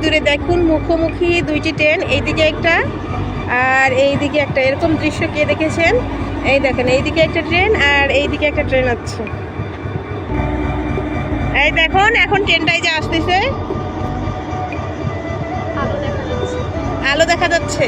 দূরে দেখুন মুখোমুখি দুইটি ট্রেন, এইদিকে একটা আর এইদিকে একটা। এরকম দৃশ্য কে দেখেছেন? এই দেখেন, এইদিকে একটা ট্রেন আর এইদিকে একটা ট্রেন আছে। এই দেখুন এখন ট্রেনটাই যে আসতেছে, আলো দেখা যাচ্ছে।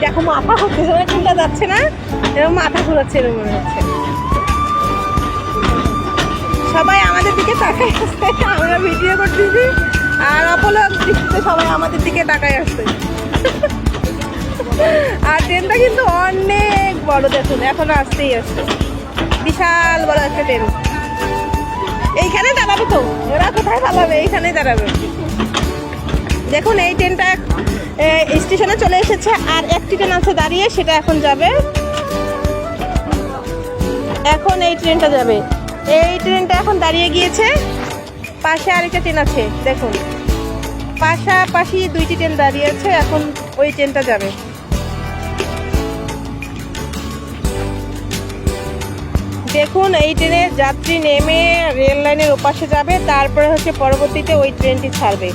দেখো মাথা ঘুরতেছে, মানে চিন্তা যাচ্ছে না, এরকম মাথা ঘুরাচ্ছে, এরকম মনে হচ্ছে। সবাই আমাদের দিকে তাকায় আসছে, আমরা ভিডিও করতেছি আর অপলক দৃষ্টিতে সবাই আমাদের দিকে তাকায় আসছে। আর ট্রেনটা কিন্তু অনেক বড়, দেখুন এখনো আসতেই আসছে, বিশাল বড় একটা ট্রেন। এইখানে দাঁড়াবে তো, ওরা কোথায় দাঁড়াবে? এইখানেই দাঁড়াবে। দেখুন এই ট্রেনটা স্টেশনে চলে এসেছে, আর একটি ট্রেন আছে দাঁড়িয়ে, সেটা এখন যাবে। এখন এই ট্রেনটা যাবে, এই ট্রেনটা এখন দাঁড়িয়ে গিয়েছে। পাশে আরেকটা ট্রেন আছে, দেখুন পাশাপাশি দুইটি ট্রেন দাঁড়িয়ে আছে, এখন ওই ট্রেনটা যাবে। দেখুন এই ট্রেনের যাত্রী নেমে রেল লাইনের ওপাশে যাবে, তারপরে হচ্ছে পরবর্তীতে ওই ট্রেনটি ছাড়বে।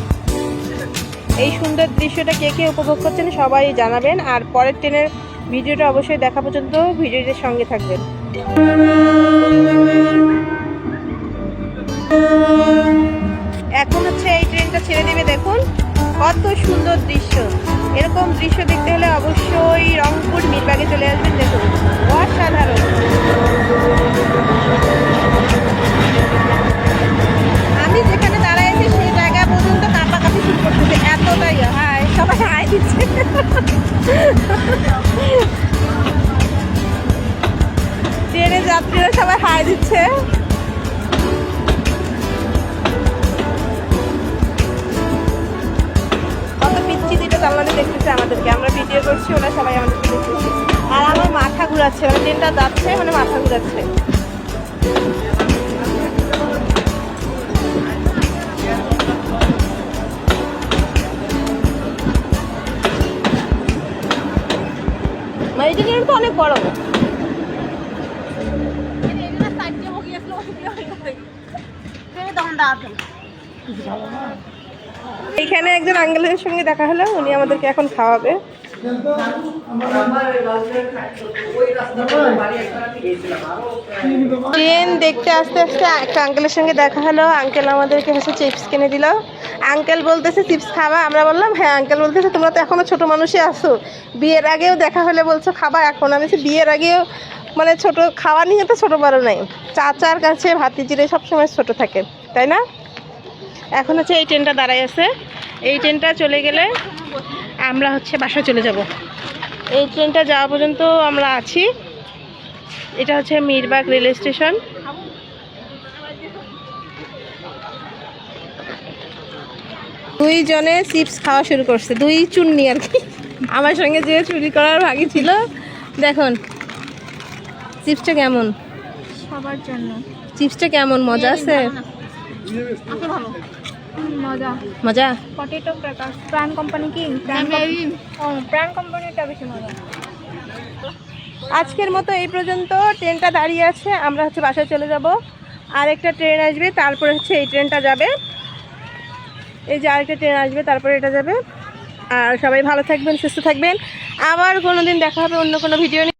এই সুন্দর দৃশ্যটা কে কে উপভোগ করছেন সবাই জানাবেন, আর পরের ট্রেনের ভিডিওটা অবশ্যই দেখা পর্যন্ত ভিডিওটির সঙ্গে থাকবেন। এখন হচ্ছে এই ট্রেনটা ছেড়ে দেবে, দেখুন কত সুন্দর দৃশ্য। এরকম দৃশ্য দেখতে হলে অবশ্যই রংপুর মিরবাগে চলে আসবেন, দেখুন অসাধারণ। আমি যেখানে দাঁড়াইছি সেই জায়গা পর্যন্ত কাঁপাকাঁপি শুরু করতেছে, এতটাই হায়, সবাই হাই দিচ্ছে। ট্রেনের যাত্রীরা সবাই হাই দিচ্ছে। কত পিচ্ছি দুটো জানলাতে দেখতেছে আমাদেরকে, আমরা ভিডিও করছি, ওরা সবাই আমাদেরকে দেখতেছে। আর আমার মাথা ঘুরাচ্ছে, মানে ট্রেনটা যাচ্ছে, মানে মাথা ঘুরাচ্ছে। এই ট্রেন তো অনেক বড়। এইখানে একজন আঙ্কেলের সঙ্গে দেখা হলো, উনি আমাদেরকে এখন খাওয়াবে। ট্রেন দেখতে আস্তে আস্তে একটা আঙ্কেলের সঙ্গে দেখা হলো, আঙ্কেল আমাদেরকে হচ্ছে চিপস কিনে দিল। আঙ্কেল বলতেছে চিপস খাবা, আমরা বললাম হ্যাঁ। আঙ্কেল বলতেছে তোমরা তো এখনো ছোট মানুষই আসো, বিয়ের আগেও দেখা হলে বলছো খাবা এখন। আমি বিয়ের আগেও মানে ছোট খাওয়া নিয়ে তো ছোট বড় নাই, চাচার কাছে ভাতিজিরে সবসময় ছোট থাকে, তাই না? এখন হচ্ছে এই ট্রেনটা দাঁড়ায় আছে, এই ট্রেনটা চলে গেলে আমরা হচ্ছে বাসায় চলে যাব। এই ট্রেনটা যাওয়া পর্যন্ত আমরা আছি। এটা হচ্ছে মিরবাগ রেল স্টেশন। দুইজনে চিপস খাওয়া শুরু করছে, দুই চুন্নি আর কি। আমার সঙ্গে যে চুরি করার ভাগই ছিল। দেখুন চিপসটা কেমন, সবার জন্য চিপসটা কেমন, মজা আছে? মজা মজা। পটেটো ক্র্যাকার, প্রাণ কোম্পানি কি? প্রাণ কোম্পানিটা বেশি মজা। আজকের মতো এই পর্যন্ত। ট্রেনটা দাঁড়িয়ে আছে, আমরা হচ্ছে বাসায় চলে যাব। আরেকটা ট্রেন আসবে, তারপরে হচ্ছে এই ট্রেনটা যাবে। এই যে আরেকটা ট্রেন আসবে, তারপরে এটা যাবে। আর সবাই ভালো থাকবেন, সুস্থ থাকবেন। আবার কোনো দিন দেখা হবে অন্য কোনো ভিডিও নিয়ে।